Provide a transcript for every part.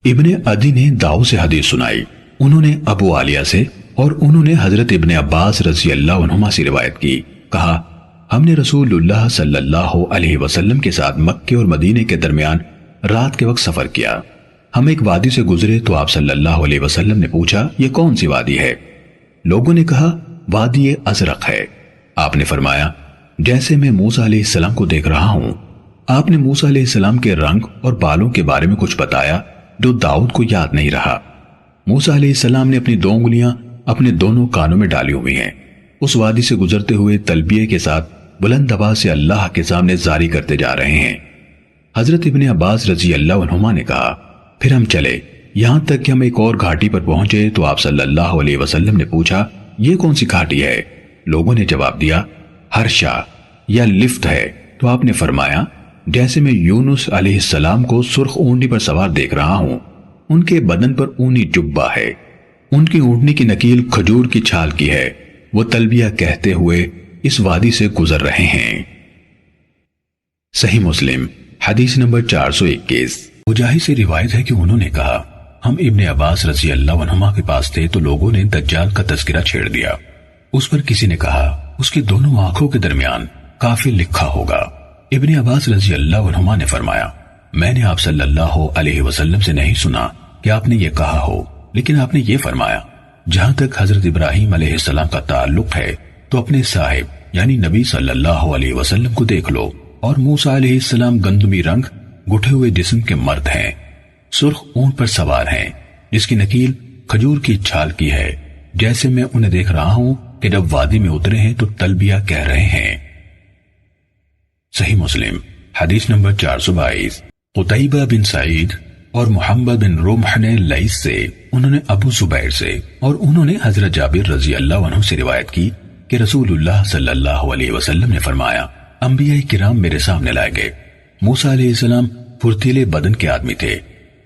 ابن عدی نے داؤ سے حدیث سنائی، انہوں نے ابو عالیہ سے اور انہوں نے حضرت ابن عباس رضی اللہ عنہما سے روایت کی، کہا ہم نے رسول اللہ صلی اللہ علیہ وسلم کے ساتھ مکے اور مدینے کے درمیان رات کے وقت سفر کیا۔ ہم ایک وادی سے گزرے تو آپ صلی اللہ علیہ وسلم نے پوچھا یہ کون سی وادی ہے؟ لوگوں نے کہا وادی ازرق ہے۔ آپ نے فرمایا جیسے میں موسیٰ علیہ السلام کو دیکھ رہا ہوں۔ آپ نے موسیٰ علیہ السلام کے رنگ اور بالوں کے بارے میں کچھ بتایا جو داؤد کو یاد نہیں رہا۔ موسیٰ علیہ السلام نے اپنی 2 انگلیاں اپنے دونوں کانوں میں ڈالی ہوئی ہیں، اس وادی سے گزرتے ہوئے تلبیہ کے ساتھ بلند آواز سے اللہ کے سامنے زاری کرتے جا رہے ہیں۔ حضرت ابن عباس رضی اللہ عنہما نے کہا پھر ہم چلے یہاں تک کہ ہم ایک اور گھاٹی پر پہنچے تو آپ صلی اللہ علیہ وسلم نے پوچھا یہ کون سی گھاٹی ہے؟ لوگوں نے جواب دیا ہرشا یا لفت ہے۔ تو آپ نے فرمایا جیسے میں یونس علیہ السلام کو سرخ اونٹنی پر سوار دیکھ رہا ہوں، ان کے بدن پر اونی جبہ ہے، ان کی اونٹنی کی نکیل کھجور کی چھال کی ہے، وہ تلبیہ کہتے ہوئے اس وادی سے گزر رہے ہیں۔ صحیح مسلم حدیث نمبر 421۔ مجاہد سے روایت ہے کہ انہوں نے کہا ہم ابن عباس رضی اللہ عنہما کے پاس تھے تو لوگوں نے دجال کا تذکرہ چھیڑ دیا۔ اس پر کسی نے کہا اس کی دونوں آنکھوں کے درمیان کافر لکھا ہوگا۔ ابن عباس رضی اللہ عنہما نے فرمایا میں نے آپ صلی اللہ علیہ وسلم سے نہیں سنا کہ آپ نے یہ کہا ہو، لیکن آپ نے یہ فرمایا جہاں تک حضرت ابراہیم علیہ السلام کا تعلق ہے تو اپنے صاحب یعنی نبی صلی اللہ علیہ وسلم کو دیکھ لو، اور موسیٰ علیہ السلام گندمی رنگ گٹھے ہوئے جسم کے مرد ہیں، سرخ اونٹ پر سوار ہیں جس کی نکیل کھجور کی چھال کی ہے، جیسے میں انہیں دیکھ رہا ہوں کہ جب وادی میں اترے ہیں تو تلبیہ کہہ رہے ہیں۔ صحیح مسلم حدیث نمبر 422۔ قتیبہ بن سعید اور محمد بن رمح نے لیث سے، انہوں نے ابو زبیر سے اور انہوں نے حضرت جابر رضی اللہ عنہ سے روایت کی کہ رسول اللہ صلی اللہ علیہ وسلم نے فرمایا انبیاء کرام میرے سامنے لائے گئے۔ موسیٰ علیہ السلام پھرتیلے بدن کے آدمی تھے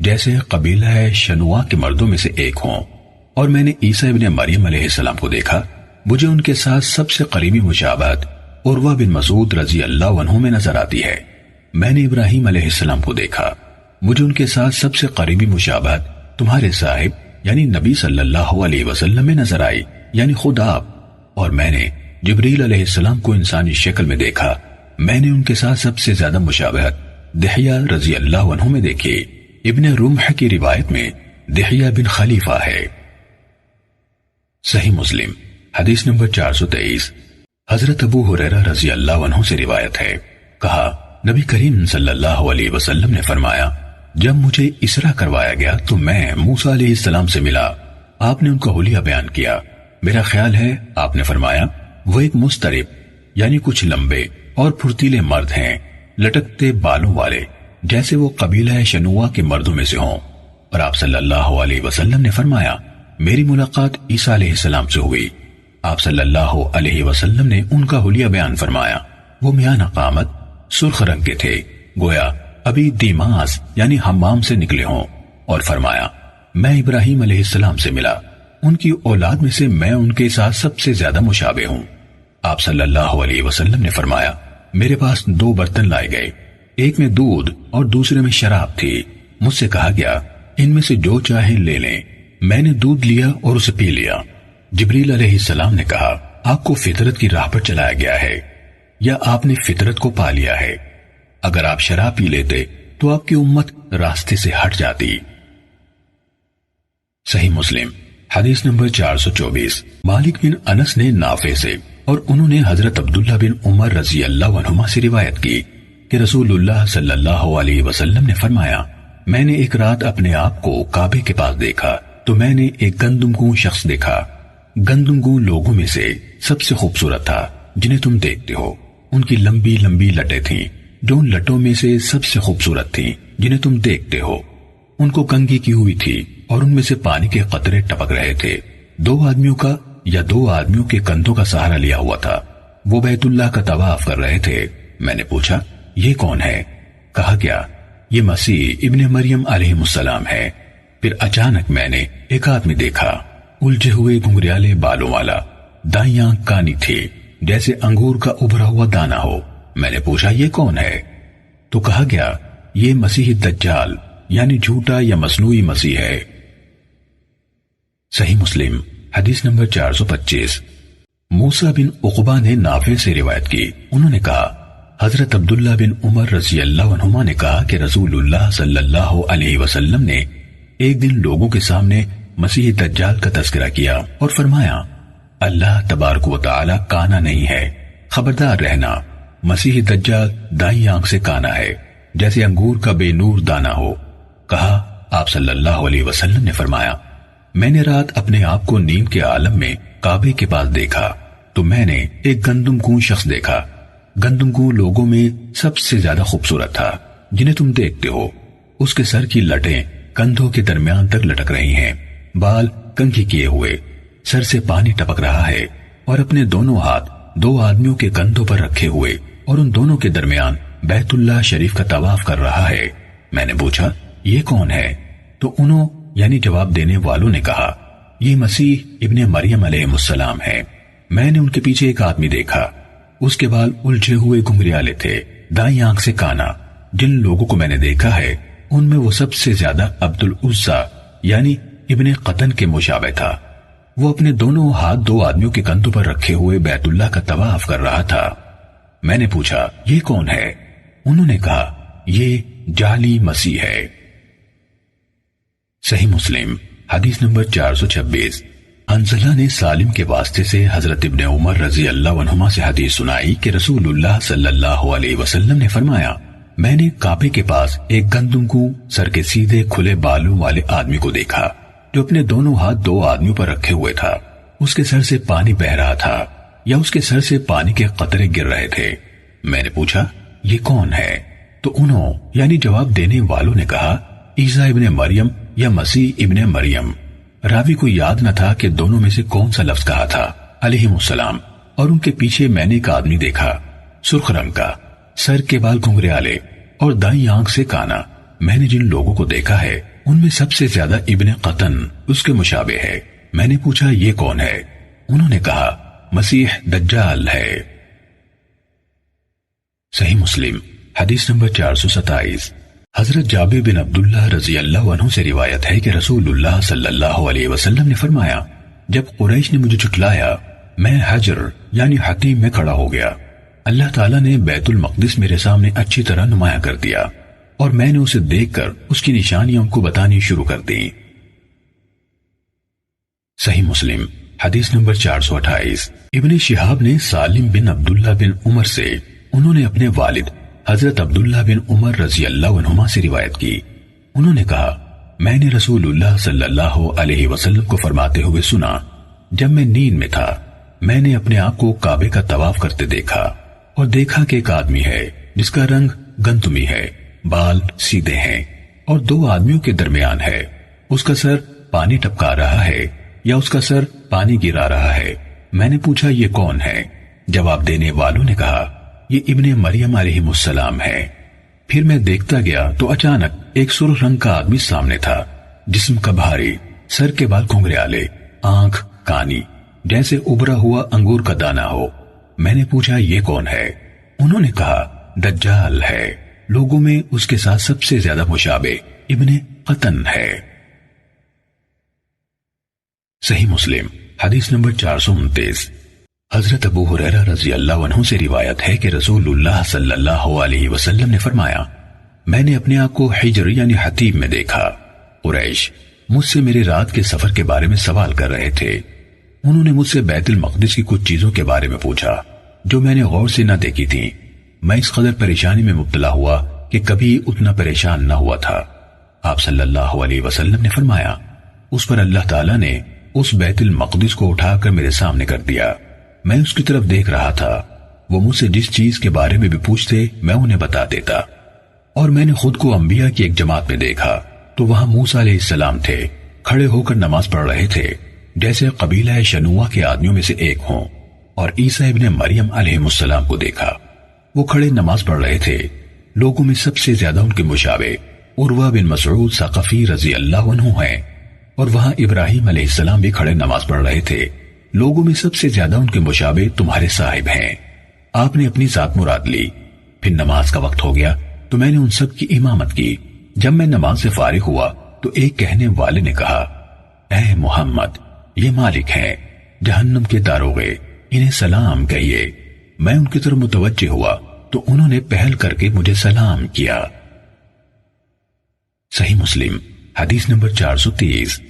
جیسے قبیلہ شنوا کے مردوں میں سے ایک ہوں، اور میں نے عیسیٰ ابن مریم علیہ السلام کو دیکھا، مجھے ان کے ساتھ سب سے قریبی مشابہت عروہ بن مسعود رضی اللہ عنہ میں نظر آتی ہے۔ میں نے ابراہیم علیہ السلام کو دیکھا، مجھے ان کے ساتھ سب سے قریبی مشابہت تمہارے صاحب یعنی نبی صلی اللہ علیہ وسلم میں نظر آئی یعنی خود آپ، اور میں نے جبریل علیہ السلام کو انسانی شکل میں دیکھا، میں نے ان کے ساتھ سب سے زیادہ مشابہت دحیہ رضی اللہ عنہ میں دیکھی۔ ابن رمح کی روایت میں دحیہ بن خلیفہ ہے۔ صحیح مسلم حدیث نمبر 423۔ حضرت ابو ہریرہ رضی اللہ عنہ سے روایت ہے، کہا نبی کریم صلی اللہ علیہ وسلم نے فرمایا جب مجھے اسرا کروایا گیا تو میں موسیٰ علیہ السلام سے ملا، آپ نے ان کا حلیہ بیان کیا، میرا خیال ہے آپ نے فرمایا وہ ایک مسترب یعنی کچھ لمبے اور پھرتیلے مرد ہیں، لٹکتے بالوں والے، جیسے وہ قبیلہ شنوا کے مردوں میں سے ہوں، اور آپ صلی اللہ علیہ وسلم نے فرمایا میری ملاقات عیسیٰ علیہ السلام سے ہوئی، آپ صلی اللہ علیہ وسلم نے ان کا حلیہ بیان فرمایا، وہ میانہ قامت سرخ رنگ کے تھے، گویا ابھی دیماس یعنی حمام سے نکلے ہوں، اور فرمایا میں ابراہیم علیہ السلام سے ملا، ان کی اولاد میں سے میں ان کے ساتھ سب سے زیادہ مشابہ ہوں۔ آپ صلی اللہ علیہ وسلم نے فرمایا میرے پاس 2 برتن لائے گئے، ایک میں دودھ اور دوسرے میں شراب تھی، مجھ سے کہا گیا ان میں سے جو چاہیں لے لیں، میں نے دودھ لیا اور اسے پی لیا۔ جبریل علیہ السلام نے کہا آپ کو فطرت کی راہ پر چلایا گیا ہے یا آپ نے فطرت کو پا لیا ہے، اگر آپ شراب پی لیتے تو آپ کی امت راستے سے ہٹ جاتی۔ صحیح مسلم حدیث نمبر 424۔ مالک بن انس نے نافع سے اور انہوں نے حضرت عبداللہ بن عمر رضی اللہ عنہما سے روایت کی کہ رسول اللہ صلی اللہ علیہ وسلم نے فرمایا میں نے ایک رات اپنے آپ کو کعبے کے پاس دیکھا تو میں نے ایک گندم گوں شخص دیکھا، گندم گوں لوگوں میں سے سب سے خوبصورت تھا جنہیں تم دیکھتے ہو، ان کی لمبی لمبی لٹیں تھیں جو ان لٹوں میں سے سب سے خوبصورت تھیں جنہیں تم دیکھتے ہو، ان کو کنگھی کی ہوئی تھی اور ان میں سے پانی کے قطرے ٹپک رہے تھے، 2 آدمیوں کا یا 2 آدمیوں کے کندھوں کا سہارا لیا ہوا تھا، وہ بیت اللہ کا طواف کر رہے تھے۔ میں نے پوچھا یہ کون ہے؟ کہا گیا یہ مسیح ابن مریم علیہ السلام ہے۔ پھر اچانک میں نے ایک آدمی دیکھا، الجھے ہوئے گھنگریالے بالوں والا، دائیں آنکھ کانی تھی جیسے انگور کا ابھرا ہوا دانہ ہو۔ میں نے پوچھا یہ کون ہے؟ تو کہا گیا یہ مسیح دجال یعنی جھوٹا یا مصنوعی مسیح ہے۔ صحیح مسلم حدیث نمبر 425۔ موسیٰ بن عقبہ نے نافع سے روایت کی، انہوں نے کہا حضرت عبداللہ بن عمر رضی اللہ عنہما نے کہا کہ رسول اللہ صلی اللہ علیہ وسلم نے ایک دن لوگوں کے سامنے مسیح دجال کا تذکرہ کیا اور فرمایا اللہ تبارک و تعالی کانا نہیں ہے، خبردار رہنا، مسیح دجال دائیں آنکھ سے کانا ہے جیسے انگور کا بے نور دانہ ہو۔ کہا آپ صلی اللہ علیہ وسلم نے فرمایا میں نے رات اپنے آپ کو نیند کے عالم میں کعبے کے پاس دیکھا تو میں نے ایک گندم کون شخص دیکھا۔ گندم کون لوگوں میں سب سے زیادہ خوبصورت تھا جنہیں تم دیکھتے ہو، اس کے سر کی لٹیں کندھوں کے درمیان تک لٹک رہی ہیں، بال کنگھی کیے ہوئے، سر سے پانی ٹپک رہا ہے اور اپنے دونوں ہاتھ دو آدمیوں کے کندھوں پر رکھے ہوئے اور ان دونوں کے درمیان بیت اللہ شریف کا طواف کر رہا ہے۔ میں نے پوچھا یہ کون ہے؟ تو انہوں یعنی جواب دینے والوں نے کہا یہ مسیح ابن مریم علیہ السلام ہے۔ میں نے ان کے پیچھے ایک آدمی دیکھا، اس کے بال الجھے ہوئے گھنگریالے تھے، دائیں آنکھ سے کانا۔ جن لوگوں کو میں نے دیکھا ہے ان میں وہ سب سے زیادہ عبد العزیٰ یعنی ابن قطن کے مشابہ تھا۔ وہ اپنے دونوں ہاتھ دو آدمیوں کے کندھوں پر رکھے ہوئے بیت اللہ کا طواف کر رہا تھا۔ میں نے پوچھا یہ کون ہے؟ انہوں نے کہا یہ جعلی مسیح ہے۔ صحیح مسلم حدیث نمبر 426۔ حنظلہ نے سالم کے واسطے سے حضرت ابن عمر رضی اللہ عنہما سے حدیث سنائی کہ رسول اللہ صلی اللہ علیہ وسلم نے فرمایا میں نے کعبے کے پاس ایک گندم کو سر کے سیدھے کھلے بالوں والے آدمی کو دیکھا جو اپنے دونوں ہاتھ دو آدمیوں پر رکھے ہوئے تھا، اس کے سر سے پانی بہ رہا تھا یا اس کے سر سے پانی کے قطرے گر رہے تھے۔ میں نے پوچھا یہ کون ہے؟ تو انہوں یعنی جواب دینے والوں نے کہا عیسیٰ ابن مریم یا مسیح ابن مریم۔ راوی کو یاد نہ تھا کہ دونوں میں سے کون سا لفظ کہا تھا علیہ السلام، اور ان کے پیچھے میں نے ایک آدمی دیکھا سرخ رنگ کا، سر کے بال گھنگریالے اور دائیں آنکھ سے کانا۔ میں نے جن لوگوں کو دیکھا ہے ان میں سب سے زیادہ ابن قطن اس کے مشابہ ہے۔ میں نے پوچھا یہ کون ہے؟ انہوں نے کہا مسیح دجال ہے۔ صحیح مسلم حدیث نمبر 427۔ حضرت جابر بن عبداللہ رضی اللہ عنہ سے روایت ہے کہ رسول اللہ صلی اللہ علیہ وسلم نے فرمایا جب قریش نے مجھے جھٹلایا میں حجر یعنی حتیم میں کھڑا ہو گیا، اللہ تعالیٰ نے بیت المقدس میرے سامنے اچھی طرح نمایاں کر دیا اور میں نے اسے دیکھ کر اس کی نشانیاں ان کو بتانی شروع کر دی۔ صحیح مسلم حدیث نمبر 428۔ ابن شہاب نے سالم بن عبداللہ بن عمر سے، انہوں نے اپنے والد حضرت عبداللہ بن عمر رضی اللہ عنہما سے روایت کی، انہوں نے کہا میں نے رسول اللہ صلی اللہ علیہ وسلم کو فرماتے ہوئے سنا جب میں نیند میں تھا میں نے اپنے آپ کو کعبے کا طواف کرتے دیکھا اور دیکھا کہ ایک آدمی ہے جس کا رنگ گندمی ہے، بال سیدھے ہیں اور دو آدمیوں کے درمیان ہے، اس کا سر پانی ٹپکا رہا ہے یا اس کا سر پانی گرا رہا ہے۔ میں نے پوچھا یہ کون ہے؟ جواب دینے والوں نے کہا یہ ابن مریم علیہ السلام ہے۔ پھر میں دیکھتا گیا تو اچانک ایک سرخ رنگ کا آدمی سامنے تھا، جسم کا بھاری، سر کے بال گھنگریالے، آنکھ کانی جیسے ابھرا ہوا انگور کا دانہ ہو۔ میں نے پوچھا یہ کون ہے؟ انہوں نے کہا دجال ہے، لوگوں میں اس کے ساتھ سب سے زیادہ مشابہ ابن قطن ہے۔ صحیح مسلم حدیث نمبر 429۔ حضرت ابو ہریرہ رضی اللہ عنہ سے روایت ہے کہ رسول اللہ صلی اللہ علیہ وسلم نے فرمایا میں نے اپنے آپ کو حجر یعنی حتیم میں دیکھا۔ قریش مجھ سے میرے رات کے سفر کے بارے میں سوال کر رہے تھے، انہوں نے مجھ سے بیت المقدس کی کچھ چیزوں کے بارے میں پوچھا جو میں نے غور سے نہ دیکھی تھی۔ میں اس قدر پریشانی میں مبتلا ہوا کہ کبھی اتنا پریشان نہ ہوا تھا۔ آپ صلی اللہ علیہ وسلم نے فرمایا اس پر اللہ تعالیٰ نے اس بیت المقدس کو اٹھا کر میرے سامنے کر دیا، میں اس کی طرف دیکھ رہا تھا، وہ مجھ سے جس چیز کے بارے میں بھی پوچھتے میں انہیں بتا دیتا، اور میں نے خود کو انبیاء کی ایک جماعت میں دیکھا تو وہاں موسیٰ علیہ السلام تھے، کھڑے ہو کر نماز پڑھ رہے تھے جیسے قبیلہ شنوہ کے آدمیوں میں سے ایک ہوں، اور عیسیٰ ابن مریم علیہ السلام کو دیکھا، وہ کھڑے نماز پڑھ رہے تھے۔ لوگوں میں سب سے زیادہ ان کے مشابہ عروہ بن مسعود ثقفی رضی اللہ عنہ ہیں، اور وہاں ابراہیم علیہ السلام بھی کھڑے نماز پڑھ رہے تھے۔ لوگوں میں سب سے زیادہ ان کے مشابہ تمہارے صاحب ہیں۔ آپ نے اپنی ذات مراد لی۔ پھر نماز کا وقت ہو گیا تو میں نے ان سب کی امامت کی جب میں نماز سے فارغ ہوا تو ایک کہنے والے نے کہا، اے محمد، یہ مالک ہیں جہنم کے داروغے، انہیں سلام کہیے۔ میں ان کی طرف متوجہ ہوا تو انہوں نے پہل کر کے مجھے سلام کیا۔ صحیح مسلم حدیث نمبر 430۔